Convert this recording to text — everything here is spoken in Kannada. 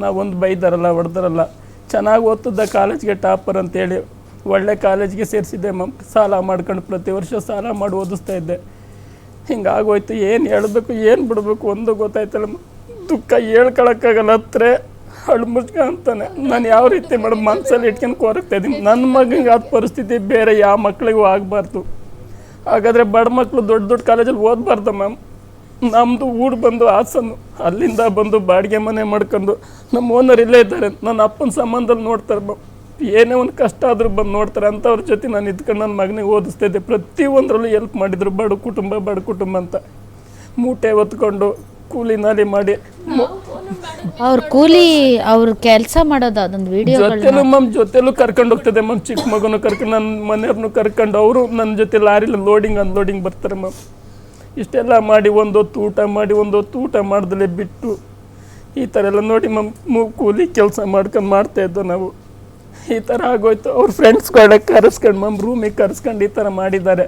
ನಾವೊಂದು ಬೈದಾರಲ್ಲ ಹೊಡೆದಾರಲ್ಲ, ಚೆನ್ನಾಗಿ ಓದ್ತಿದ್ದ ಕಾಲೇಜ್ಗೆ ಟಾಪರ್ ಅಂತೇಳಿ ಒಳ್ಳೆ ಕಾಲೇಜ್ಗೆ ಸೇರಿಸಿದ್ದೆ ಮ್ಯಾಮ್. ಸಾಲ ಮಾಡ್ಕೊಂಡು ಪ್ರತಿ ವರ್ಷ ಸಾಲ ಮಾಡಿ ಓದಿಸ್ತಾ ಇದ್ದೆ. ಹಿಂಗಾಗೋಯ್ತು. ಏನು ಹೇಳಬೇಕು ಏನು ಬಿಡಬೇಕು ಒಂದು ಗೊತ್ತಾಯ್ತಲ್ಲ. ದುಃಖ ಹೇಳ್ಕೊಳಕ್ಕಾಗಲ್ಲ. ಹತ್ರ ಹಳು ಮುಚ್ಕ ಅಂತಾನೆ ನಾನು ಯಾವ ರೀತಿ ಮೇಡಮ್ ಮನಸ್ಸಲ್ಲಿ ಇಟ್ಕೊಂಡು ಕೊರಗ್ತಾ ಇದ್ದೀನಿ. ನನ್ನ ಮಗನಿಗೆ ಆದ ಪರಿಸ್ಥಿತಿ ಬೇರೆ ಯಾವ ಮಕ್ಳಿಗೂ ಆಗಬಾರ್ದು. ಹಾಗಾದರೆ ಬಡ ಮಕ್ಕಳು ದೊಡ್ಡ ದೊಡ್ಡ ಕಾಲೇಜಲ್ಲಿ ಓದಬಾರ್ದು ಮ್ಯಾಮ್. ನಮ್ಮದು ಊರು ಬಂದು ಹಾಸನ್ನು, ಅಲ್ಲಿಂದ ಬಂದು ಬಾಡಿಗೆ ಮನೆ ಮಾಡ್ಕೊಂಡು ನಮ್ಮ ಓನರ್ ಇಲ್ಲೇ ಇದ್ದಾರೆ. ನನ್ನ ಅಪ್ಪನ ಸಂಬಂಧದಲ್ಲಿ ನೋಡ್ತಾರೆ ಮ್ಯಾಮ್. ಏನೇ ಒಂದು ಕಷ್ಟ ಆದರೂ ಬಂದು ನೋಡ್ತಾರೆ. ಅಂಥವ್ರ ಜೊತೆ ನಾನು ಇದ್ಕೊಂಡು ನನ್ನ ಮಗನಿಗೆ ಓದಿಸ್ತಾಯಿದ್ದೆ. ಪ್ರತಿಯೊಂದರಲ್ಲೂ ಹೆಲ್ಪ್ ಮಾಡಿದರು. ಬಡ ಕುಟುಂಬ ಅಂತ ಮೂಟೆ ಹೊತ್ಕೊಂಡು ಕೂಲಿ ನಾಲಿ ಮಾಡಿ ಅವ್ರ ಕೂಲಿ ಅವ್ರ ಕೆಲಸ ಮಾಡೋದು ಅದೊಂದು ವಿಡಿಯೋ ಜೊತೆಲೂ ಜೊತೆಲೂ ಕರ್ಕೊಂಡು ಹೋಗ್ತದೆ ಮ್ಯಾಮ್. ಚಿಕ್ಕ ಮಗನು ಕರ್ಕೊಂಡು ನನ್ನ ಮನೆಯವ್ರನ್ನೂ ಕರ್ಕೊಂಡು ಅವರು ನನ್ನ ಜೊತೆ ಲಾರಿಲಿ ಲೋಡಿಂಗ್ ಅನ್ಲೋಡಿಂಗ್ ಬರ್ತಾರೆ ಮ್ಯಾಮ್. ಇಷ್ಟೆಲ್ಲ ಮಾಡಿ ಒಂದೊತ್ತು ಊಟ ಮಾಡಿ ಒಂದೊತ್ತು ಊಟ ಮಾಡ್ದಲೇ ಬಿಟ್ಟು ಈ ಥರ ಎಲ್ಲ ನೋಡಿ ಮ್ಯಾಮ್ ಕೂಲಿ ಕೆಲಸ ಮಾಡ್ಕೊಂಡು ಮಾಡ್ತಾಯಿದ್ದೋ ನಾವು. ಈ ಥರ ಆಗೋಯ್ತು. ಅವ್ರ ಫ್ರೆಂಡ್ಸ್ಗಳನ್ನ ಕರೆಸ್ಕೊಂಡು ಮ್ಯಾಮ್ ರೂಮಿಗೆ ಕರೆಸ್ಕೊಂಡು ಈ ಥರ ಮಾಡಿದ್ದಾರೆ.